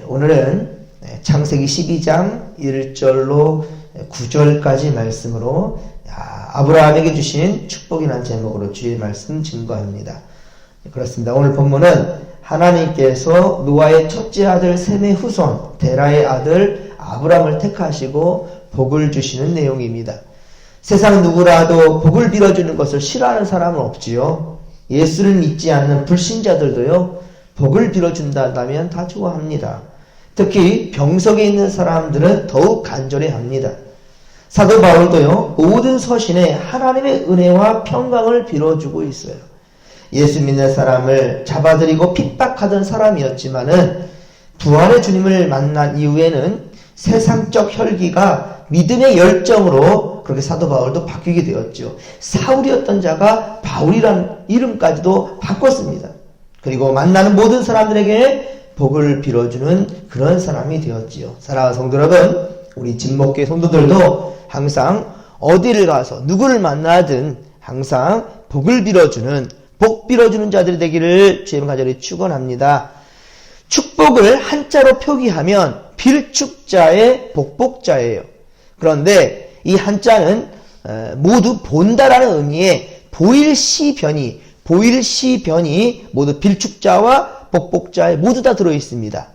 오늘은 창세기 12장 1절로 9절까지 말씀으로 아브라함에게 주신 축복이라는 제목으로 주의 말씀 증거합니다. 그렇습니다. 오늘 본문은 하나님께서 노아의 첫째 아들 셈의 후손 데라의 아들 아브라함을 택하시고 복을 주시는 내용입니다. 세상 누구라도 복을 빌어주는 것을 싫어하는 사람은 없지요. 예수를 믿지 않는 불신자들도요, 복을 빌어준다면 다 좋아합니다. 특히 병석에 있는 사람들은 더욱 간절해합니다. 사도 바울도요, 모든 서신에 하나님의 은혜와 평강을 빌어주고 있어요. 예수 믿는 사람을 잡아들이고 핍박하던 사람이었지만은 부활의 주님을 만난 이후에는 세상적 혈기가 믿음의 열정으로 그렇게 사도 바울도 바뀌게 되었죠. 사울이었던 자가 바울이라는 이름까지도 바꿨습니다. 그리고 만나는 모든 사람들에게 복을 빌어주는 그런 사람이 되었지요. 사랑하는 성도 여러분, 우리 진목교회 성도들도 항상 어디를 가서 누구를 만나든 항상 복을 빌어주는, 복 빌어주는 자들이 되기를 주의 간절히 축원합니다. 축복을 한자로 표기하면 빌축자의 복복자예요. 그런데 이 한자는 모두 본다라는 의미의 보일시변이 모두 빌축자와 복복자에 모두 다 들어있습니다.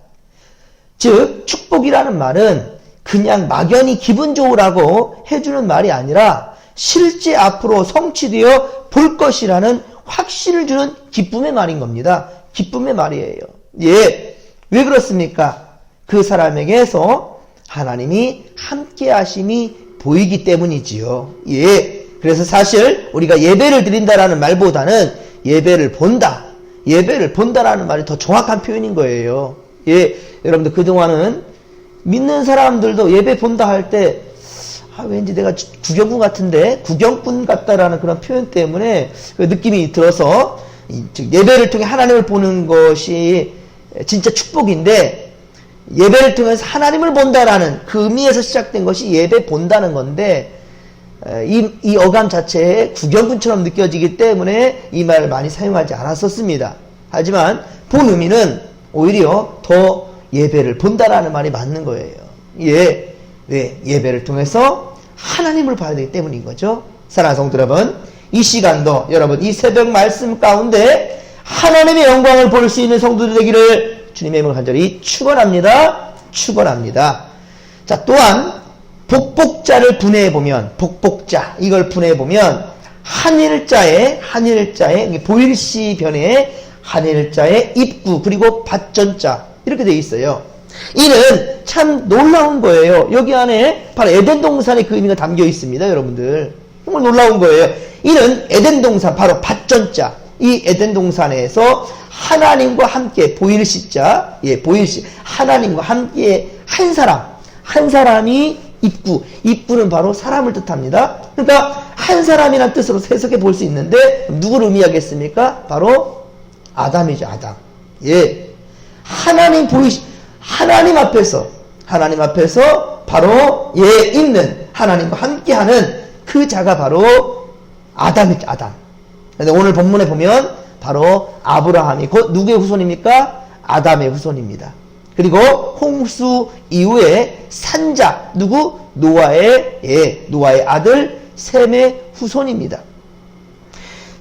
즉 축복이라는 말은 그냥 막연히 기분 좋으라고 해주는 말이 아니라 실제 앞으로 성취되어 볼 것이라는 확신을 주는 기쁨의 말인 겁니다. 기쁨의 말이에요. 왜 그렇습니까? 그 사람에게서 하나님이 함께 하심이 보이기 때문이지요. 그래서 사실 우리가 예배를 드린다라는 말보다는 예배를 본다라는 말이 더 정확한 표현인 거예요. 여러분들 그동안은 믿는 사람들도 예배 본다 할 때 왠지 내가 구경꾼 같은데, 구경꾼 같다라는 그런 표현 때문에 그 느낌이 들어서 예배를 통해 하나님을 보는 것이 진짜 축복인데, 예배를 통해서 하나님을 본다라는 그 의미에서 시작된 것이 예배 본다는 건데, 이 어감 자체에 구경꾼처럼 느껴지기 때문에 이 말을 많이 사용하지 않았었습니다. 하지만 본 의미는 오히려 더 예배를 본다라는 말이 맞는 거예요. 왜? 예배를 통해서 하나님을 봐야 되기 때문인 거죠. 사랑하는 성도 여러분, 이 시간도 여러분 이 새벽 말씀 가운데 하나님의 영광을 볼 수 있는 성도들 되기를 주님의 이름으로 간절히 축원합니다. 자, 또한 복복자를 분해해보면, 이걸 분해해보면 한일자의 보일시변에 한일자의 입구 그리고 밭전자 이렇게 되어 있어요. 이는 참 놀라운 거예요. 여기 안에 바로 에덴 동산의 그 의미가 담겨 있습니다. 여러분들 정말 놀라운 거예요. 이는 에덴 동산, 바로 밭전자, 이 에덴 동산에서 하나님과 함께 보일시자, 하나님과 함께 한 사람이 입구는 바로 사람을 뜻합니다. 그러니까 한 사람이란 뜻으로 해석해 볼 수 있는데 누구를 의미하겠습니까? 바로 아담이죠. 아담. 하나님 앞에서 바로 있는 하나님과 함께하는 그 자가 바로 아담이죠. 아담. 그런데 오늘 본문에 보면 바로 아브라함이 곧 누구의 후손입니까? 아담의 후손입니다. 그리고 홍수 이후에 산자 누구? 노아의 아들 셈의 후손입니다.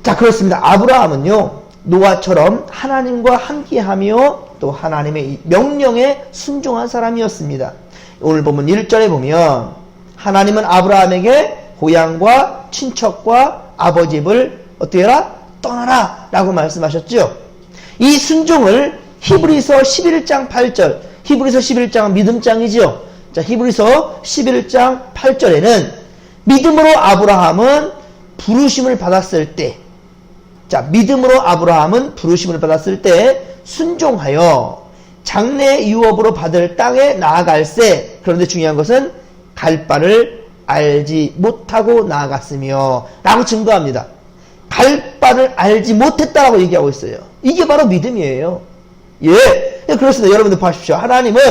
자, 그렇습니다. 아브라함은요, 노아처럼 하나님과 함께하며 또 하나님의 명령에 순종한 사람이었습니다. 오늘 보면 1절에 보면 하나님은 아브라함에게 고향과 친척과 아버지 집을 어떻게 해라? 떠나라 라고 말씀하셨죠. 이 순종을 히브리서 11장 8절, 히브리서 11장은 믿음장이지요. 자, 히브리서 11장 8절에는 믿음으로 아브라함은 부르심을 받았을 때, 순종하여 장래 유업으로 받을 땅에 나아갈세. 그런데 중요한 것은 갈 바를 알지 못하고 나아갔으며 라고 증거합니다. 갈 바를 알지 못했다라고 얘기하고 있어요. 이게 바로 믿음이에요. 그렇습니다. 여러분들 보십시오. 하나님은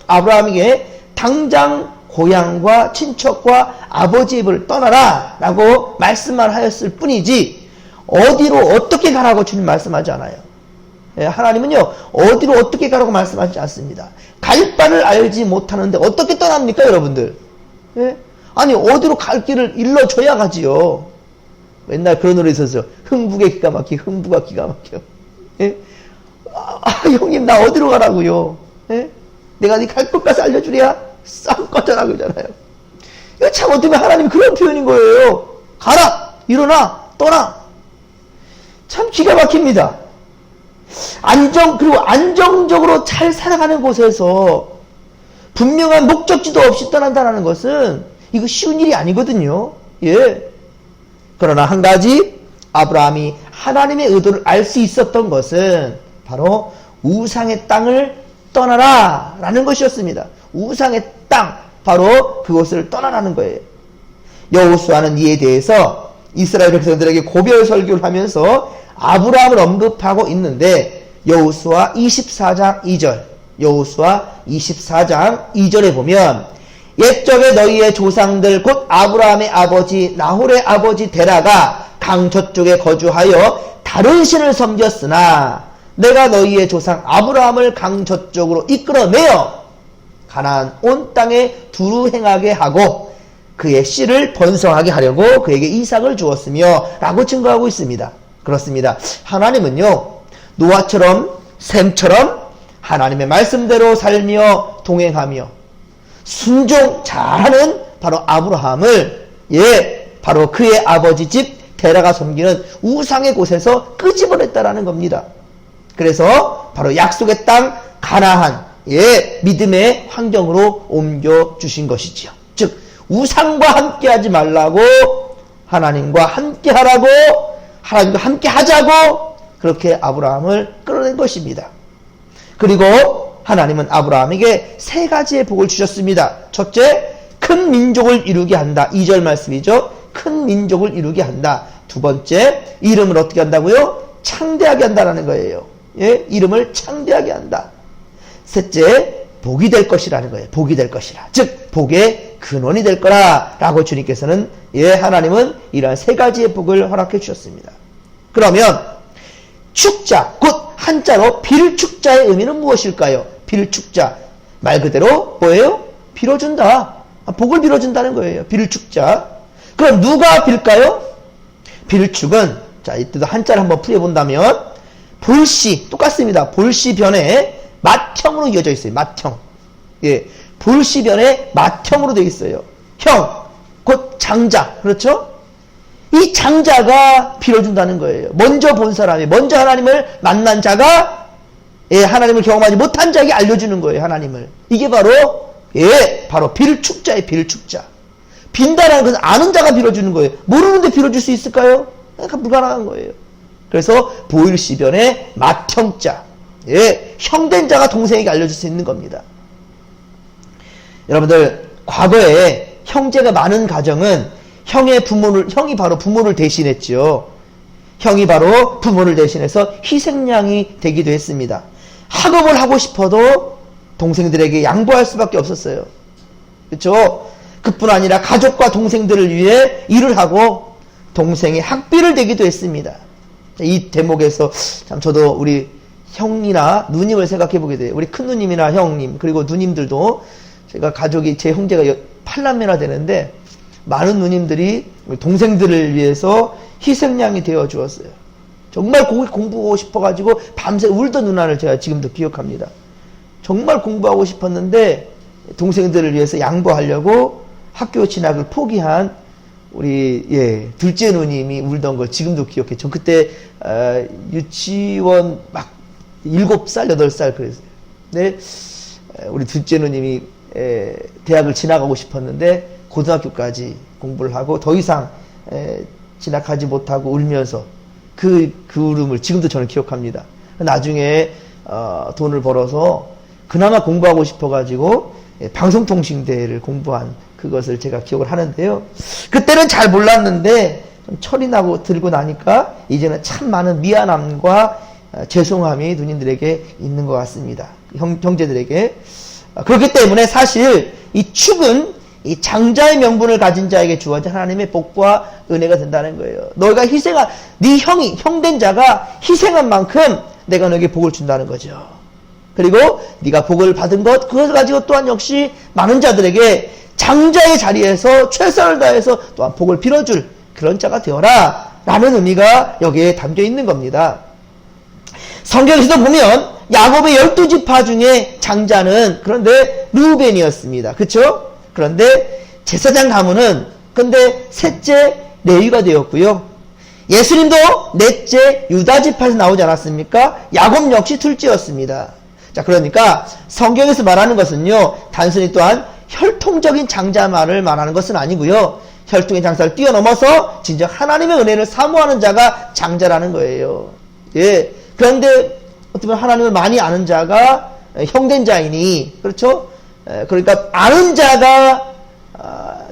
아브라함에게 당장 고향과 친척과 아버지 집을 떠나라 라고 말씀만 하였을 뿐이지 어디로 어떻게 가라고 주님 말씀하지 않아요. 예, 하나님은요, 어디로 어떻게 가라고 말씀하지 않습니다. 갈 바를 알지 못하는데 어떻게 떠납니까, 여러분들? 예? 아니, 어디로 갈 길을 일러줘야 가지요. 맨날 그런 노래 있었어요. 흥북의 기가 막히, 흥부가 기가 막혀. 예? 형님, 나 어디로 가라고요? 예? 내가 네 갈 곳까지 알려주랴? 싹 꺼져라, 그러잖아요. 이거 참 어떻게 하나님 그런 표현인 거예요. 가라! 일어나! 떠나! 참 기가 막힙니다. 그리고 안정적으로 잘 살아가는 곳에서 분명한 목적지도 없이 떠난다는 것은 이거 쉬운 일이 아니거든요. 예. 그러나 한 가지 아브라함이 하나님의 의도를 알 수 있었던 것은 바로 우상의 땅을 떠나라 라는 것이었습니다. 우상의 땅, 바로 그곳을 떠나라는 거예요. 여호수아는 이에 대해서 이스라엘 백성들에게 고별 설교를 하면서 아브라함을 언급하고 있는데 여호수아 24장 2절, 여호수아 24장 2절에 보면 옛적에 너희의 조상들 곧 아브라함의 아버지 나홀의 아버지 데라가 강 저쪽에 거주하여 다른 신을 섬겼으나 내가 너희의 조상 아브라함을 강 저쪽으로 이끌어내어 가나안 온 땅에 두루 행하게 하고 그의 씨를 번성하게 하려고 그에게 이삭을 주었으며 라고 증거하고 있습니다. 그렇습니다. 하나님은요, 노아처럼 셈처럼 하나님의 말씀대로 살며 동행하며 순종 잘하는 바로 아브라함을 바로 그의 아버지 집 데라가 섬기는 우상의 곳에서 끄집어냈다라는 겁니다. 그래서 바로 약속의 땅 가나안 믿음의 환경으로 옮겨주신 것이지요. 즉 우상과 함께하지 말라고 하나님과 함께하라고 하나님과 함께하자고 그렇게 아브라함을 끌어낸 것입니다. 그리고 하나님은 아브라함에게 세 가지의 복을 주셨습니다. 첫째, 큰 민족을 이루게 한다. 2절 말씀이죠. 큰 민족을 이루게 한다. 두 번째, 이름을 어떻게 한다고요? 창대하게 한다라는 거예요. 이름을 창대하게 한다. 셋째, 복이 될 것이라는 거예요. 복이 될 것이라. 즉 복의 근원이 될 거라 라고 주님께서는 하나님은 이러한 세 가지의 복을 허락해 주셨습니다. 그러면 축자, 곧 한자로 빌축자의 의미는 무엇일까요? 빌축자, 말 그대로 뭐예요? 빌어준다. 복을 빌어준다는 거예요. 빌축자. 그럼 누가 빌까요? 빌축은, 자, 이때도 한자를 한번 풀어본다면 볼시, 똑같습니다. 볼시변에 맏형으로 이어져 있어요. 맏형. 볼시변에 맏형으로 되어 있어요. 형, 곧 장자. 그렇죠? 이 장자가 빌어준다는 거예요. 먼저 본 사람이, 먼저 하나님을 만난 자가 하나님을 경험하지 못한 자에게 알려주는 거예요. 하나님을. 이게 바로 바로 빌축자의 빌축자. 빈다라는 것은 아는 자가 빌어주는 거예요. 모르는데 빌어줄 수 있을까요? 그러니까 불가능한 거예요. 그래서 보일시변의 맏형자, 형된 자가 동생에게 알려줄 수 있는 겁니다. 여러분들, 과거에 형제가 많은 가정은 형이 바로 부모를 대신했죠. 형이 바로 부모를 대신해서 희생양이 되기도 했습니다. 학업을 하고 싶어도 동생들에게 양보할 수밖에 없었어요. 그렇죠? 그뿐 아니라 가족과 동생들을 위해 일을 하고 동생의 학비를 대기도 했습니다. 이 대목에서 참 저도 우리 형이나 누님을 생각해 보게 돼요. 우리 큰 누님이나 형님 그리고 누님들도 제가 가족이 제 형제가 8남매나 되는데 많은 누님들이 우리 동생들을 위해서 희생양이 되어 주었어요. 정말 공부하고 싶어가지고 밤새 울던 누나를 제가 지금도 기억합니다. 정말 공부하고 싶었는데 동생들을 위해서 양보하려고 학교 진학을 포기한 우리 둘째 누님이 울던 걸 지금도 기억해요. 전 그때 유치원 막 7살, 8살 그랬어요. 근데 우리 둘째 누님이 대학을 진학하고 싶었는데 고등학교까지 공부를 하고 더 이상 진학하지 못하고 울면서 그 울음을 지금도 저는 기억합니다. 나중에 돈을 벌어서 그나마 공부하고 싶어가지고 방송통신대를 공부한 그것을 제가 기억을 하는데요. 그때는 잘 몰랐는데 좀 철이 나고 들고 나니까 이제는 참 많은 미안함과 죄송함이 누님들에게 있는 것 같습니다. 형제들에게. 그렇기 때문에 사실 이 축은 이 장자의 명분을 가진 자에게 주어진 하나님의 복과 은혜가 된다는 거예요. 너희가 네 형된 자가 희생한 만큼 내가 너에게 복을 준다는 거죠. 그리고 네가 복을 받은 것, 그것을 가지고 또한 역시 많은 자들에게 장자의 자리에서 최선을 다해서 또한 복을 빌어줄 그런 자가 되어라 라는 의미가 여기에 담겨 있는 겁니다. 성경에서도 보면 야곱의 12지파 중에 장자는 그런데 르우벤이었습니다. 그렇죠? 그런데 제사장 가문은 근데 셋째 레위가 되었고요. 예수님도 넷째 유다지파에서 나오지 않았습니까? 야곱 역시 둘째였습니다. 자, 그러니까 성경에서 말하는 것은요, 단순히 또한 혈통적인 장자만을 말하는 것은 아니고요, 혈통의 장사를 뛰어넘어서 진정 하나님의 은혜를 사모하는 자가 장자라는 거예요. 예. 그런데 어떻게 보면 하나님을 많이 아는 자가 형된 자이니, 그렇죠? 그러니까 아는 자가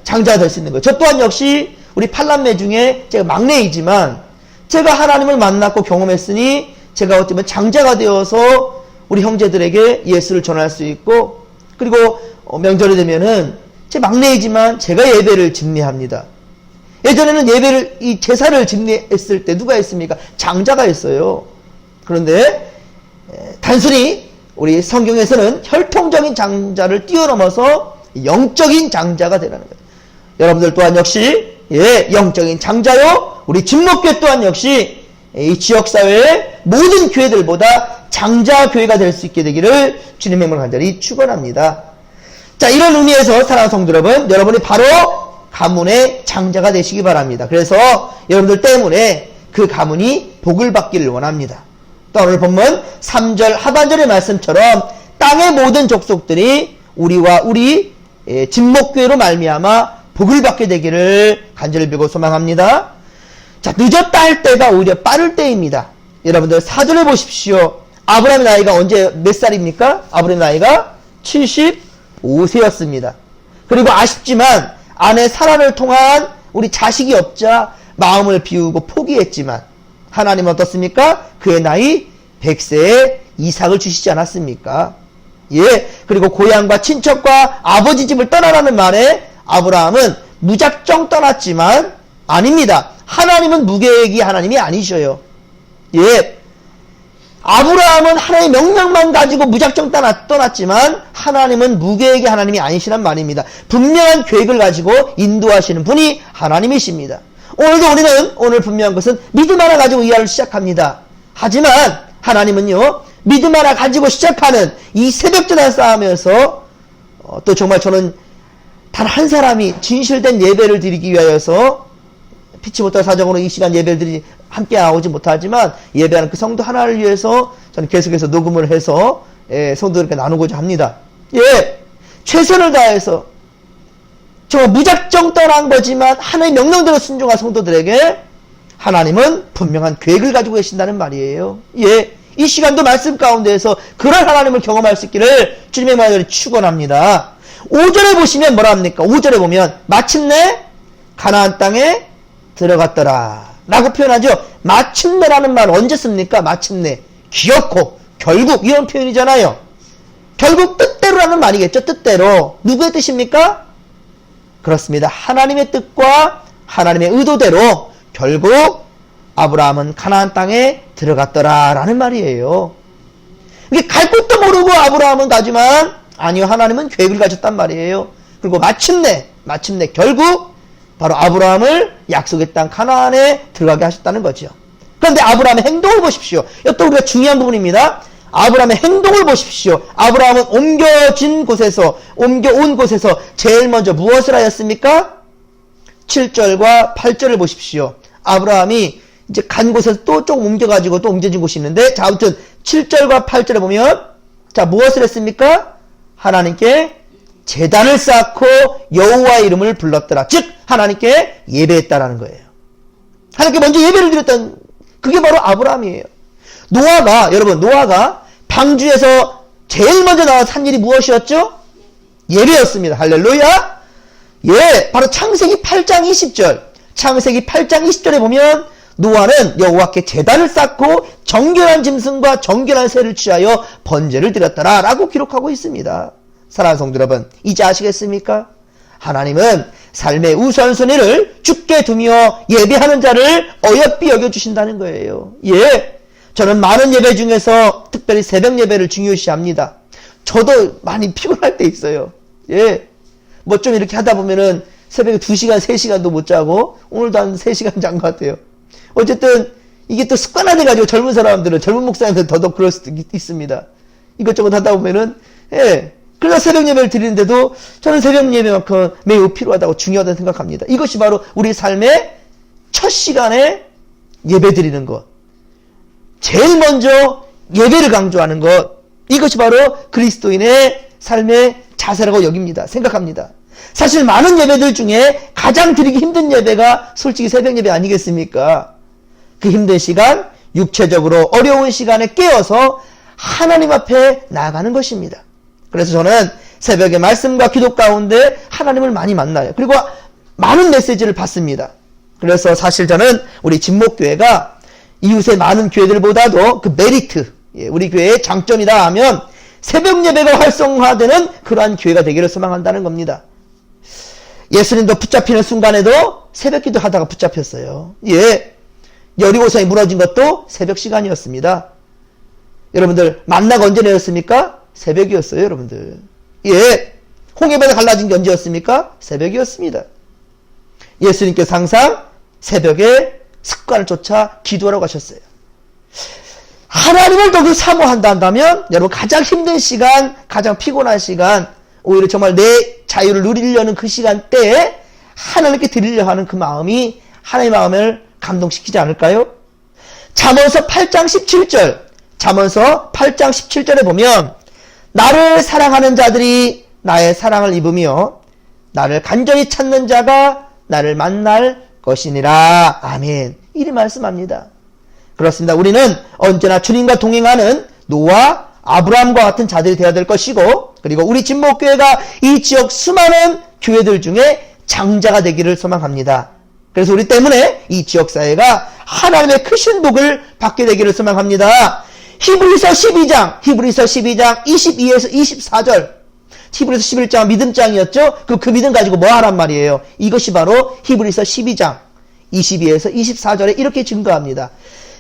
장자가 될 수 있는 거예요. 저 또한 역시 우리 8남매 중에 제가 막내이지만 제가 하나님을 만났고 경험했으니 제가 어떻게 보면 장자가 되어서 우리 형제들에게 예수를 전할 수 있고, 그리고 명절이 되면은 제 막내이지만 제가 예배를 집례합니다. 예전에는 예배를, 이 제사를 집례했을 때 누가 했습니까? 장자가 했어요. 그런데 단순히 우리 성경에서는 혈통적인 장자를 뛰어넘어서 영적인 장자가 되라는 거예요. 여러분들 또한 역시 영적인 장자요, 우리 진목교회 또한 역시 이 지역사회의 모든 교회들보다 장자교회가 될 수 있게 되기를 주님의 이름으로 간절히 축원합니다. 자, 이런 의미에서 사랑하는 성도 여러분, 여러분이 바로 가문의 장자가 되시기 바랍니다. 그래서 여러분들 때문에 그 가문이 복을 받기를 원합니다. 또 오늘 본문 3절 하반절의 말씀처럼 땅의 모든 족속들이 우리와 우리 진목교회로 말미암아 복을 받게 되기를 간절히 빌고 소망합니다. 자, 늦었다 할 때가 오히려 빠를 때입니다. 여러분들 4절을 보십시오. 아브라함의 나이가 언제 몇 살입니까? 아브라함의 나이가 75세였습니다. 그리고 아쉽지만 아내 사라를 통한 우리 자식이 없자 마음을 비우고 포기했지만 하나님은 어떻습니까? 그의 나이 100세에 이삭을 주시지 않았습니까? 예. 그리고 고향과 친척과 아버지 집을 떠나라는 말에 아브라함은 무작정 떠났지만 아닙니다. 하나님은 무계획이 하나님이 아니셔요. 예. 아브라함은 하나님의 명령만 가지고 무작정 떠났지만 하나님은 무계획의 하나님이 아니시란 말입니다. 분명한 계획을 가지고 인도하시는 분이 하나님이십니다. 오늘도 우리는 오늘 분명한 것은 믿음 하나 가지고 이 하루를 시작합니다. 하지만 하나님은요, 믿음 하나 가지고 시작하는 이 새벽전화 싸움에서 또 정말 저는 단 한 사람이 진실된 예배를 드리기 위하여서 피치 못할 사정으로 이 시간 예배를 드리지 함께 나오지 못하지만 예배하는 그 성도 하나를 위해서 저는 계속해서 녹음을 해서 성도들에게 나누고자 합니다. 예, 최선을 다해서 정말 무작정 떠난 거지만 하나님의 명령대로 순종한 성도들에게 하나님은 분명한 계획을 가지고 계신다는 말이에요. 예, 이 시간도 말씀 가운데에서 그런 하나님을 경험할 수 있기를 주님의 말을 축원합니다. 5절에 보시면 뭐라 합니까? 5절에 보면 마침내 가나안 땅에 들어갔더라 라고 표현하죠. 마침내라는 말 언제 씁니까? 마침내, 기어코, 결국 이런 표현이잖아요. 결국 뜻대로라는 말이겠죠. 뜻대로. 누구의 뜻입니까? 그렇습니다. 하나님의 뜻과 하나님의 의도대로 결국 아브라함은 가나안 땅에 들어갔더라 라는 말이에요. 이게 갈 곳도 모르고 아브라함은 가지만 아니요, 하나님은 계획을 가졌단 말이에요. 그리고 마침내 결국 바로 아브라함을 약속의 땅 가나안에 들어가게 하셨다는 거죠. 그런데 아브라함의 행동을 보십시오. 이것도 우리가 중요한 부분입니다. 아브라함의 행동을 보십시오. 아브라함은 옮겨온 곳에서 제일 먼저 무엇을 하였습니까? 7절과 8절을 보십시오. 아브라함이 이제 간 곳에서 또 조금 옮겨가지고 또 옮겨진 곳이 있는데, 자, 아무튼 7절과 8절에 보면, 자, 무엇을 했습니까? 하나님께 제단을 쌓고 여호와의 이름을 불렀더라. 즉 하나님께 예배했다라는 거예요. 하나님께 먼저 예배를 드렸던, 그게 바로 아브라함이에요. 노아가 방주에서 제일 먼저 나와서 한 일이 무엇이었죠? 예배였습니다. 할렐루야. 예, 바로 창세기 8장 20절. 창세기 8장 20절에 보면 노아는 여호와께 제단을 쌓고 정결한 짐승과 정결한 새를 취하여 번제를 드렸더라 라고 기록하고 있습니다. 사랑하는 성도 여러분, 이제 아시겠습니까? 하나님은 삶의 우선순위를 주께 두며 예배하는 자를 어여삐 여겨주신다는 거예요. 예, 저는 많은 예배 중에서 특별히 새벽 예배를 중요시합니다. 저도 많이 피곤할 때 있어요. 예. 뭐 좀 이렇게 하다 보면은 새벽에 2시간, 3시간도 못 자고, 오늘도 한 3시간 잔 것 같아요. 어쨌든, 이게 또 습관화돼가지고 젊은 사람들은, 젊은 목사님들 더더욱 그럴 수도 있습니다. 이것저것 하다 보면은, 예. 그러나 새벽 예배를 드리는데도 저는 새벽 예배만큼 매우 필요하다고 중요하다고 생각합니다. 이것이 바로 우리 삶의 첫 시간에 예배 드리는 것. 제일 먼저 예배를 강조하는 것. 이것이 바로 그리스도인의 삶의 자세라고 여깁니다. 생각합니다. 사실 많은 예배들 중에 가장 드리기 힘든 예배가 솔직히 새벽 예배 아니겠습니까? 그 힘든 시간, 육체적으로 어려운 시간에 깨어서 하나님 앞에 나아가는 것입니다. 그래서 저는 새벽에 말씀과 기도 가운데 하나님을 많이 만나요. 그리고 많은 메시지를 받습니다. 그래서 사실 저는 우리 진목교회가 이웃의 많은 교회들보다도 그 메리트, 우리 교회의 장점이다 하면 새벽 예배가 활성화되는 그러한 교회가 되기를 소망한다는 겁니다. 예수님도 붙잡히는 순간에도 새벽 기도 하다가 붙잡혔어요. 예. 여리고성이 무너진 것도 새벽 시간이었습니다. 여러분들 만나가 언제 내렸습니까? 새벽이었어요, 여러분들. 예. 홍해바다 갈라진 게 언제였습니까? 새벽이었습니다. 예수님께서 항상 새벽에 습관을 쫓아 기도하러 가셨어요. 하나님을 더 사모한다 한다면 여러분 가장 힘든 시간, 가장 피곤한 시간, 오히려 정말 내 자유를 누리려는 그 시간대에 하나님께 드리려 하는 그 마음이 하나님의 마음을 감동시키지 않을까요? 잠언서 8장 17절, 잠언서 8장 17절에 보면 나를 사랑하는 자들이 나의 사랑을 입으며 나를 간절히 찾는 자가 나를 만날 것이니라. 아멘. 이리 말씀합니다. 그렇습니다. 우리는 언제나 주님과 동행하는 노아, 아브라함과 같은 자들이 되어야 될 것이고, 그리고 우리 진목교회가 이 지역 수많은 교회들 중에 장자가 되기를 소망합니다. 그래서 우리 때문에 이 지역사회가 하나님의 크신 복을 받게 되기를 소망합니다. 히브리서 12장 22에서 24절. 히브리서 11장 믿음장이었죠? 그 믿음 가지고 뭐 하란 말이에요? 이것이 바로 히브리서 12장 22에서 24절에 이렇게 증거합니다.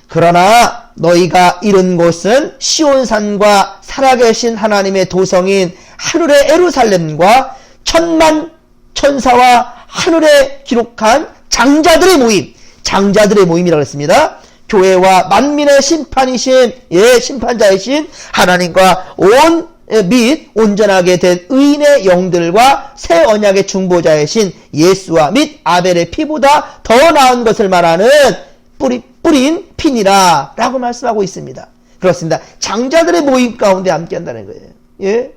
그러나 너희가 이른 곳은 시온산과 살아계신 하나님의 도성인 하늘의 예루살렘과 천만 천사와 하늘에 기록한 장자들의 모임이라고 했습니다. 교회와 만민의 심판이신, 심판자이신 하나님과 및 온전하게 된 의인의 영들과 새 언약의 중보자이신 예수와 및 아벨의 피보다 더 나은 것을 말하는 뿌린 핀이라 라고 말씀하고 있습니다. 그렇습니다. 장자들의 모임 가운데 함께 한다는 거예요. 예?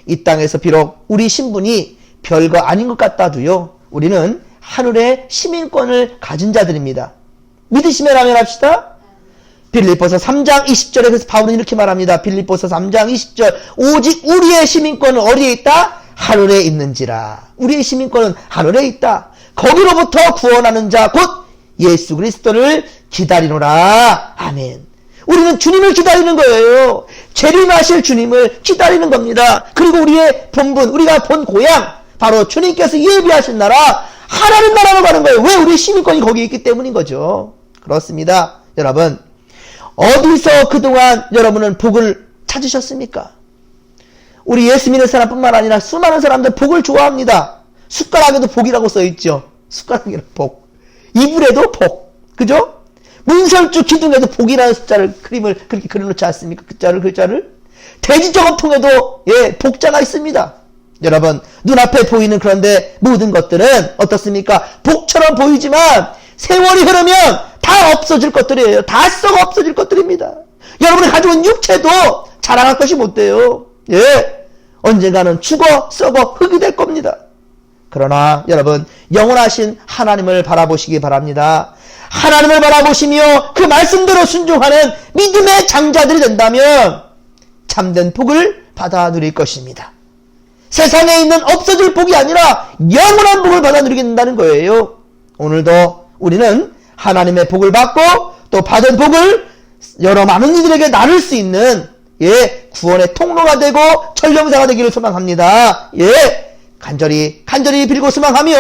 이 땅에서 비록 우리 신분이 별거 아닌 것 같다도요, 우리는 하늘의 시민권을 가진 자들입니다. 믿으시면 아멘 합시다. 빌립보서 3장 20절에 그래서 바울은 이렇게 말합니다. 빌립보서 3장 20절 오직 우리의 시민권은 어디에 있다? 하늘에 있는지라. 우리의 시민권은 하늘에 있다. 거기로부터 구원하는 자 곧 예수 그리스도를 기다리노라. 아멘. 우리는 주님을 기다리는 거예요. 재림하실 주님을 기다리는 겁니다. 그리고 우리의 본분, 우리가 본 고향, 바로 주님께서 예비하신 나라, 하나님 나라로 가는 거예요. 왜? 우리의 시민권이 거기에 있기 때문인 거죠. 그렇습니다. 여러분, 어디서 그동안 여러분은 복을 찾으셨습니까? 우리 예수 믿는 사람뿐만 아니라 수많은 사람들 복을 좋아합니다. 숟가락에도 복이라고 써있죠. 숟가락에는 복. 이불에도 복. 그죠? 문설주 기둥에도 복이라는 그림을 그렇게 그려놓지 않습니까? 글자를. 돼지 저금통에도 복자가 있습니다. 여러분, 눈앞에 보이는 그런데 모든 것들은 어떻습니까? 복처럼 보이지만 세월이 흐르면 다 없어질 것들이에요. 다 썩어 없어질 것들입니다. 여러분이 가지고 있는 육체도 자랑할 것이 못 돼요. 언젠가는 죽어 썩어 흙이 될 겁니다. 그러나 여러분, 영원하신 하나님을 바라보시기 바랍니다. 하나님을 바라보시며 그 말씀대로 순종하는 믿음의 장자들이 된다면 참된 복을 받아 누릴 것입니다. 세상에 있는 없어질 복이 아니라 영원한 복을 받아 누리게 된다는 거예요. 오늘도 우리는 하나님의 복을 받고 또 받은 복을 여러 많은 이들에게 나눌 수 있는 구원의 통로가 되고 전령사가 되기를 소망합니다. 간절히 빌고 소망하며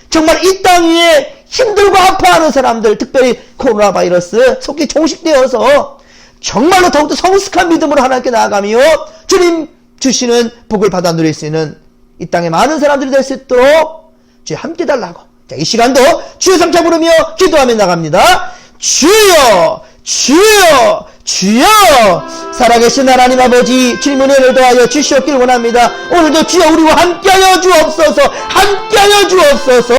정말 이 땅 위에 힘들고 아파하는 사람들, 특별히 코로나 바이러스 속히 종식되어서 정말로 더욱더 성숙한 믿음으로 하나님께 나아가며 주님 주시는 복을 받아 누릴 수 있는 이 땅에 많은 사람들이 될 수 있도록 주여 함께 달라고. 자, 이 시간도 주여 삼차 부르며 기도하며 나갑니다. 주여 주여 주여. 살아계신 하나님 아버지, 주님 은혜를 더하여 주시옵길 원합니다. 오늘도 주여 우리와 함께하여 주옵소서. 함께하여 주옵소서.